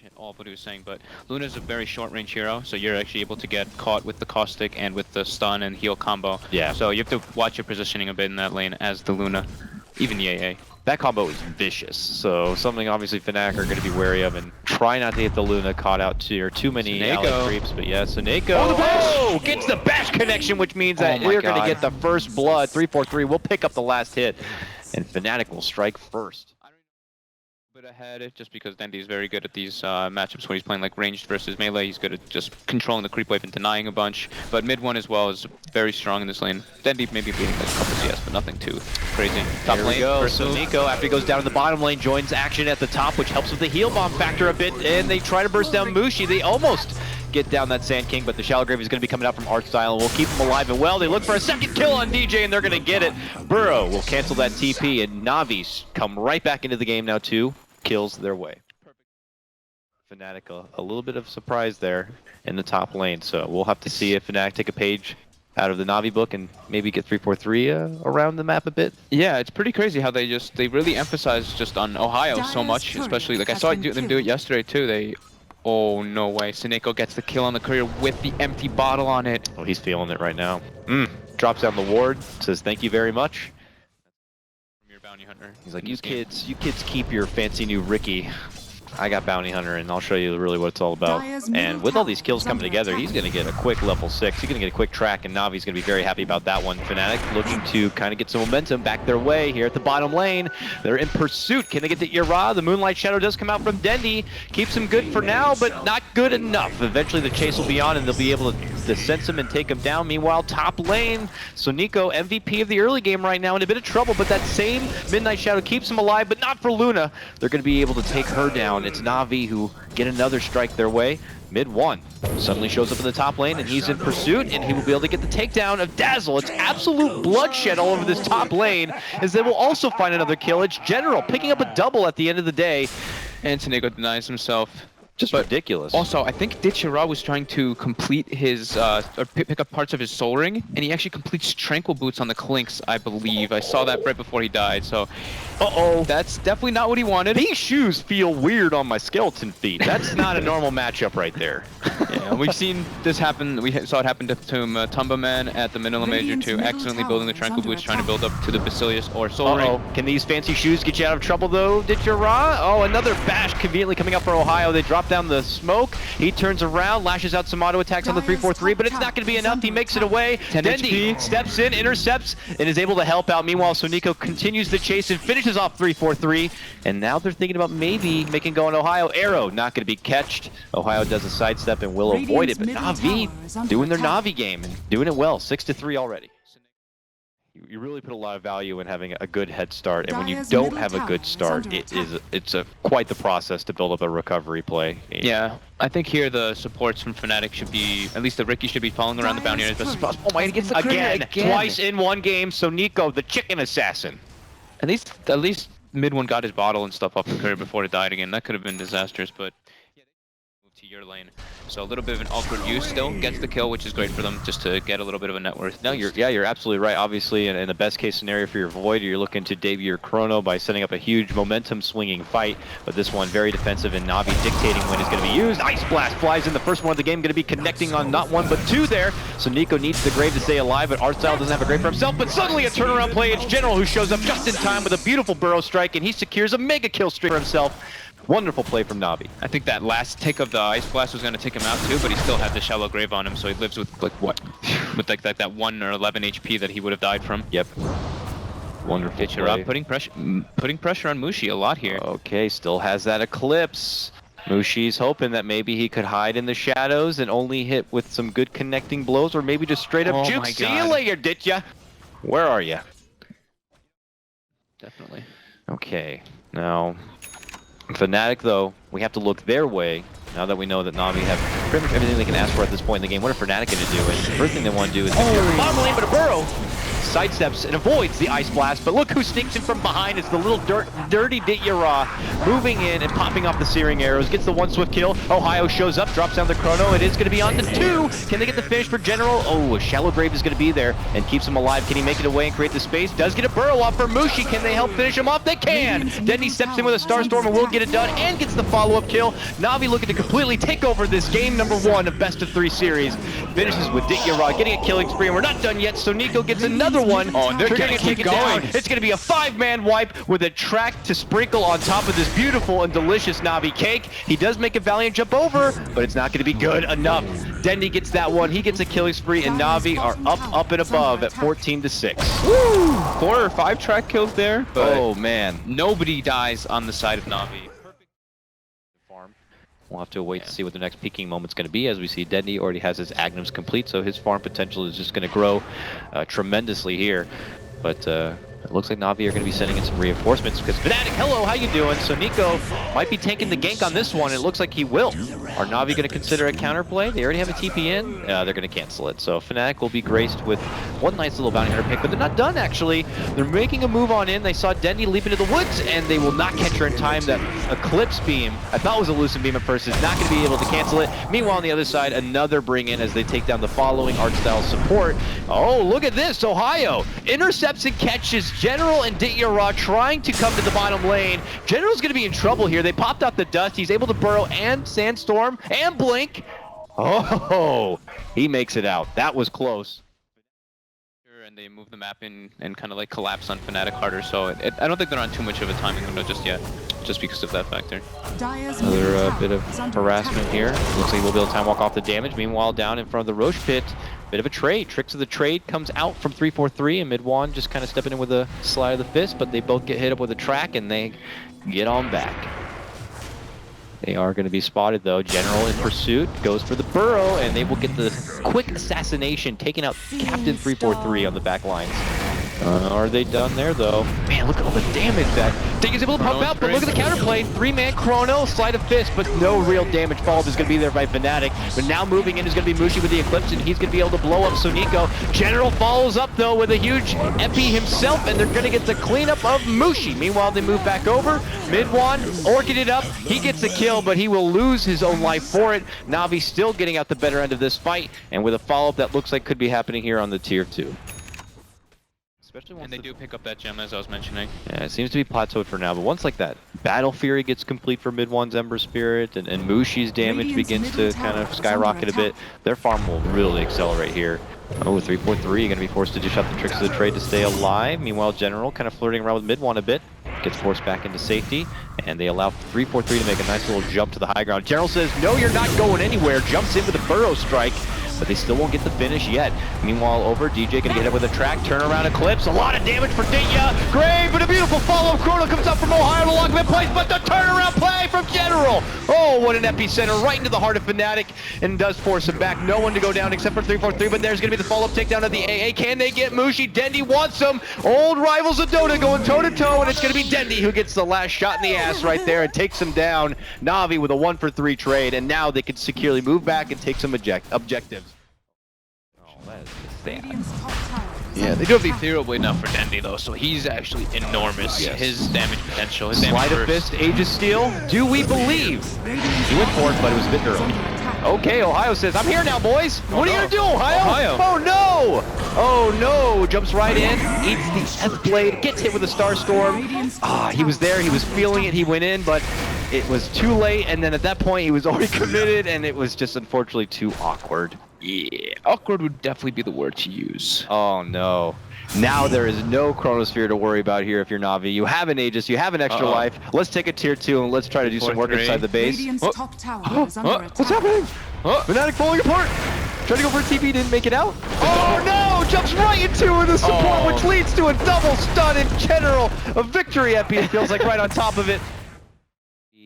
match all of what he was saying, but Luna's a very short-range hero, so you're actually able to get caught with the caustic and with the stun and heal combo. Yeah. So you have to watch your positioning a bit in that lane as the Luna, even the AA. That combo is vicious, so something obviously Fnatic are going to be wary of and try not to get the Luna caught out too many ally creeps. But yeah, Sonneiko gets the bash connection, which means that they're going to get the first blood. 3-4-3 will pick up the last hit, and Fnatic will strike first. Bit ahead just because Dendi is very good at these matchups when he's playing like ranged versus melee. He's good at just controlling the creep wave and denying a bunch. But mid one as well is very strong in this lane. Dendi maybe beating like a couple CS, but nothing too crazy. Top lane for Sonneiko after he goes down in the bottom lane, joins action at the top, which helps with the heal bomb factor a bit. And they try to burst down Mushi. They almost get down that Sand King, but the Shallow Grave is going to be coming out from Artstyle and will keep him alive and well. They look for a second kill on DJ and they're going to get it. Burrow will cancel that TP and NaVi come right back into the game now too. Kills their way. Fnatic a little bit of surprise there in the top lane, so we'll have to see if Fnatic take a page out of the NaVi book and maybe get 3-4-3 around the map a bit. Yeah, it's pretty crazy how they really emphasize just on Ohio so much, especially like I saw them do it yesterday too. Oh no way, Sonneiko gets the kill on the courier with the empty bottle on it. Oh, he's feeling it right now. Drops down the ward, says thank you very much. Bounty Hunter. He's like, you kids keep your fancy new Ricky. I got Bounty Hunter, and I'll show you really what it's all about. And with all these kills coming together, he's going to get a quick level 6. He's going to get a quick track, and Navi's going to be very happy about that one. Fnatic looking to kind of get some momentum back their way here at the bottom lane. They're in pursuit. Can they get the Ira? The Moonlight Shadow does come out from Dendi. Keeps him good for now, but not good enough. Eventually the chase will be on, and they'll be able to sense him and take him down. Meanwhile, top lane, Sonneiko, MVP of the early game right now, in a bit of trouble, but that same Midnight Shadow keeps him alive, but not for Luna. They're going to be able to take her down. It's NaVi who get another strike their way. Mid one suddenly shows up in the top lane and he's in pursuit and he will be able to get the takedown of Dazzle. It's absolute bloodshed all over this top lane as they will also find another kill. It's General picking up a double at the end of the day. And Sonneiko denies himself. Just ridiculous. Also, I think Ditchira was trying to complete his, or pick up parts of his Soul Ring, and he actually completes Tranquil Boots on the Clinks, I believe. I saw that right before he died, so... That's definitely not what he wanted. These shoes feel weird on my skeleton feet. That's not a normal matchup right there. Yeah, we've seen this happen. We saw it happen to Tumba Man at the Manila Major too, accidentally building the Tranquil Boots, trying to build up to the Basilius or Soul Ring. Can these fancy shoes get you out of trouble though, Ditchira? Oh, another bash conveniently coming up for Ohio. They drop down the smoke. He turns around, lashes out some auto attacks on the 3-4-3, but it's not going to be enough. He makes it away. Dendi steps in, intercepts, and is able to help out. Meanwhile, Sonneiko continues the chase and finishes off 3-4-3. And now they're thinking about maybe making go on Ohio. Arrow not going to be catched. Ohio does a sidestep and will avoid it, but NaVi doing their NaVi game and doing it well. 6-3 already. You really put a lot of value in having a good head start, and when you don't have a good start, it's quite the process to build up a recovery play. Yeah, I think here the supports from Fnatic should be, at least the Ricky should be following around the bounty as best as possible. Oh my, he gets the again, twice in one game. Sonneiko, the chicken assassin. At least mid one got his bottle and stuff off the courier before it died again. That could have been disastrous, but yeah, move to your lane. So a little bit of an awkward use still gets the kill, which is great for them just to get a little bit of a net worth. No, you're absolutely right. Obviously, in the best case scenario for your Void, you're looking to debut your Chrono by setting up a huge momentum swinging fight. But this one very defensive, and Navi dictating when it's going to be used. Ice Blast flies in the first one of the game, going to be connecting on not one but two there. Sonneiko needs the Grave to stay alive, but Artstyle doesn't have a Grave for himself. But suddenly a turnaround play. It's General who shows up just in time with a beautiful Burrow strike, and he secures a mega kill streak for himself. Wonderful play from Navi. I think that last tick of the Ice Blast was going to take him out too, but he still had the Shallow Grave on him, so he lives with like what? With like that 1 or 11 HP that he would have died from. Yep. Wonderful play. Putting pressure on Mushi a lot here. Okay, still has that Eclipse. Mushi's hoping that maybe he could hide in the shadows and only hit with some good connecting blows, or maybe just straight up juke. See you later, Ditya. Where are you? Definitely. Okay, now Fnatic, though, we have to look their way now that we know that NaVi have pretty much everything they can ask for at this point in the game. What are Fnatic going to do? And the first thing they want to do is bottom lane, but a Burrow sidesteps and avoids the Ice Blast, but look who sneaks in from behind. It's the little dirty Dityara moving in and popping off the Searing Arrows, gets the one swift kill. Ohio shows up, drops down the chrono. It is going to be on to 2. Can they get the finish for General? Oh, a Shallow Grave is going to be there and keeps him alive. Can he make it away and create the space? Does get a burrow off for Mushi. Can they help finish him off? They can! Dendi steps in with a Starstorm and will get it done and gets the follow-up kill. NaVi looking to completely take over this game number 1 of best of 3 series. Finishes with Dityara getting a killing spree, and we're not done yet. Sonneiko gets another one. Oh, and they're going to keep take it going. down. It's going to be a 5-man wipe with a track to sprinkle on top of this beautiful and delicious NaVi cake. He does make a valiant jump over, but it's not going to be good enough. Dendi gets that one. He gets a killing spree, and NaVi are up and above at 14-6. Woo! 4 or 5 track kills there, but oh man, nobody dies on the side of NaVi. Farm. We'll have to wait to see what the next peaking moment's going to be, as we see Dendi already has his Agnums complete, so his farm potential is just going to grow tremendously here. But it looks like NaVi are going to be sending in some reinforcements, because Fnatic, hello, how you doing? Sonneiko might be taking the gank on this one. It looks like he will. Are NaVi going to consider a counterplay? They already have a TP in. They're going to cancel it. So Fnatic will be graced with one nice little bounty hunter pick, but they're not done, actually. They're making a move on in. They saw Dendi leap into the woods, and they will not catch her in time. That Eclipse beam, I thought was a Lucent beam at first, is not going to be able to cancel it. Meanwhile, on the other side, another bring in as they take down the following art style support. Oh, look at this. Ohio intercepts and catches General and Dityara trying to come to the bottom lane. General's going to be in trouble here. They popped out the dust. He's able to burrow and Sandstorm and Blink. Oh, he makes it out. That was close. And they move the map in and kind of like collapse on Fnatic harder, so I don't think they're on too much of a timing window just yet, just because of that factor. Another bit of harassment here. Looks like we'll be able to time walk off the damage. Meanwhile, down in front of the Roche pit, bit of a trade. Tricks of the trade comes out from 343, and Mid-Wan just kind of stepping in with a slide of the fist, but they both get hit up with a track and they get on back. They are going to be spotted though. General in pursuit, goes for the burrow, and they will get the quick assassination, taking out Captain 343 on the back lines. Are they done there though? Man, look at all the damage that thing is able to pump out, but look at the counterplay. 3-man chrono, slide of fist, but no real damage followed is going to be there by Fnatic. But now moving in is going to be Mushi with the Eclipse, and he's going to be able to blow up Sonneiko. General follows up though with a huge epi himself, and they're going to get the cleanup of Mushi. Meanwhile, they move back over. Mid-Wan orchid it up. He gets the kill, but he will lose his own life for it. NaVi still getting out the better end of this fight, and with a follow-up that looks like could be happening here on the tier 2. And they do pick up that gem, as I was mentioning. Yeah, it seems to be plateaued for now, but once like that Battle Fury gets complete for Mid-Wan's Ember Spirit, and Mushi's damage begins to kind of skyrocket a bit, their farm will really accelerate here. Oh, 343 going to be forced to dish out the tricks of the trade to stay alive. Meanwhile, General kind of flirting around with Mid-Wan a bit, gets forced back into safety, and they allow 343 to make a nice little jump to the high ground. General says, no, you're not going anywhere, jumps in with a burrow strike, but they still won't get the finish yet. Meanwhile, over, DJ gonna get it with a track, turnaround Eclipse, a lot of damage for Ditya. Grave, but a beautiful follow-up chrono comes up from Ohio to lock him in place, but the turnaround play from General. Oh, what an epicenter, right into the heart of Fnatic, and does force him back. No one to go down except for 343, but there's gonna be the follow-up takedown of the AA. Can they get Mushi? Dendi wants him. Old rivals of Dota going toe-to-toe, and it's gonna be Dendi who gets the last shot in the ass right there and takes him down. NaVi with a 1-for-3 trade, and now they can securely move back and take some objectives. That is sad. Yeah, they do have the Ethereal Blade now for Dendi though, so he's actually enormous. Yes. His damage potential, his Slide damage of fist, Aegis Steel. Do we believe? He went for it, but it was a bit early. Okay, Ohio says, I'm here now, boys. What are you gonna do, Ohio? Oh no! Oh no! Jumps right in, eats the S-Blade, gets hit with a Starstorm. Ah, he was there, he was feeling it, he went in, but it was too late, and then at that point he was already committed, and it was just unfortunately too awkward. Yeah, awkward would definitely be the word to use. Oh no. Now there is no Chronosphere to worry about here if you're Navi. You have an Aegis, you have an extra life. Let's take a tier 2 and let's try to do some work inside the base. Top tower is under attack. What's happening? Fnatic falling apart. Trying to go for a TP, didn't make it out. Oh no! Jumps right into the support, which leads to a double stun in General. A victory epi, it feels like, right on top of it.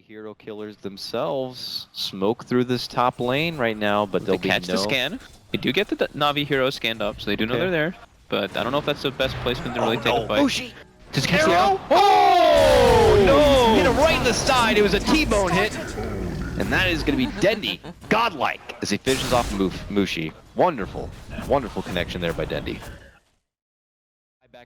Hero killers themselves smoke through this top lane right now, but they'll catch the scan. They do get the Navi heroes scanned up, so they do know they're there. But I don't know if that's the best placement to really take a fight. Mushi! Just catch the arrow. Oh no! Hit him right in the side. It was a T-bone hit, and that is going to be Dendi, godlike, as he finishes off Mushi. Wonderful, wonderful connection there by Dendi.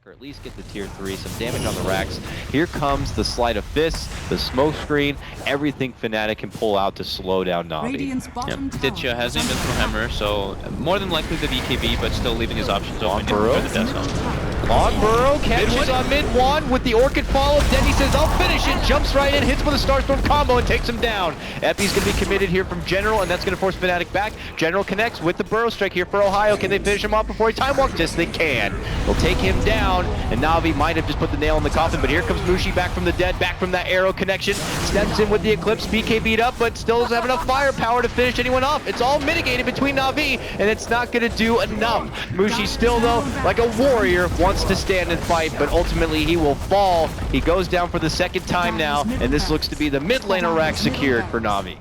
or at least get the tier 3, some damage on the racks. Here comes the sleight of fists, the smoke screen, everything Fnatic can pull out to slow down Navi. Radiant's bottom tower Ditcha has a is under Mythril Hammer, so more than likely the BKB, but still leaving his options open for Burrow. the death zone. Long Burrow catches on mid one with the Orchid follow. Dendi says, I'll finish it. Jumps right in, hits with a Starstorm combo and takes him down. Epi's going to be committed here from General, and that's going to force Fnatic back. General connects with the Burrow strike here for Ohio. Can they finish him off before he time walks? Yes, they can. They'll take him down, and Navi might have just put the nail in the coffin, but here comes Mushi back from the dead, back from that arrow connection. Steps in with the Eclipse. BK beat up, but still doesn't have enough firepower to finish anyone off. It's all mitigated between Navi, and it's not going to do enough. Mushi still, though, like a warrior, wants to stand and fight, but ultimately he will fall. He goes down for the second time now, and this looks to be the mid laner rack secured for Navi.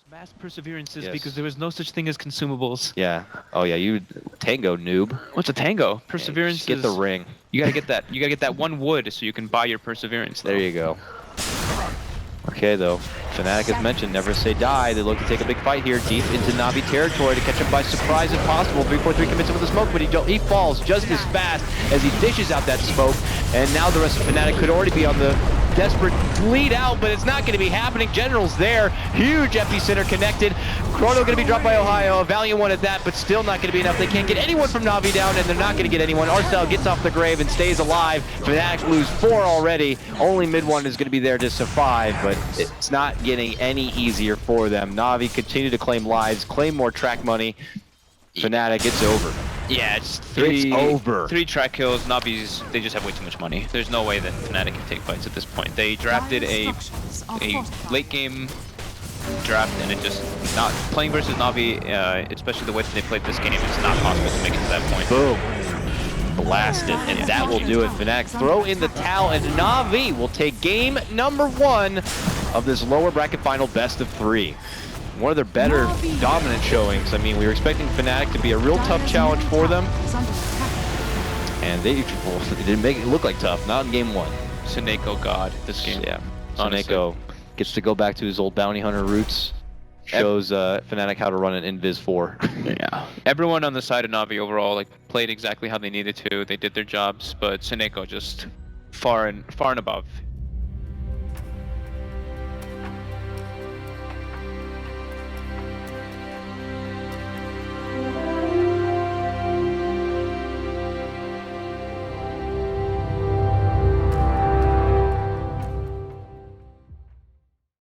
Mass perseverances Yes. because there was no such thing as consumables. Yeah. Oh yeah, you tango noob. What's a tango? Perseverance Just get the ring. You gotta get that. You gotta get that one wood so you can buy your perseverance. There you go. Okay though, Fnatic as mentioned, never say die. They look to take a big fight here, deep into Navi territory to catch him by surprise if possible. 343 commits him with the smoke, but he falls just as fast as he dishes out that smoke. And now the rest of Fnatic could already be on the desperate bleed out, but it's not going to be happening. General's there, huge epicenter connected. Chrono going to be dropped by Ohio, a valiant one at that, but still not going to be enough. They can't get anyone from Navi down, and they're not going to get anyone. Arcel gets off the grave and stays alive. Fnatic lose 4 already. Only mid one is going to be there to survive, but it's not getting any easier for them. Navi continue to claim lives, claim more track money. Fnatic, it's over. Yeah, it's three. It's over. 3 track kills. Navi's, they just have way too much money. There's no way that Fnatic can take fights at this point. They drafted a late game draft, and it just not playing versus Navi, especially the way that they played this game. It's not possible to make it to that point. Boom. Blasted, and that will do it. Fnatic throw in the towel, and Navi will take game number 1 of this lower bracket final best of 3. One of their better dominant showings. I mean, we were expecting Fnatic to be a real tough challenge for them, and they didn't make it look like tough, not in game 1. Sonneiko god this game. Yeah, honestly. Sonneiko gets to go back to his old bounty hunter roots. Shows Fnatic how to run an Invis 4. Yeah. Everyone on the side of Navi overall played exactly how they needed to. They did their jobs, but Sonneiko just far and above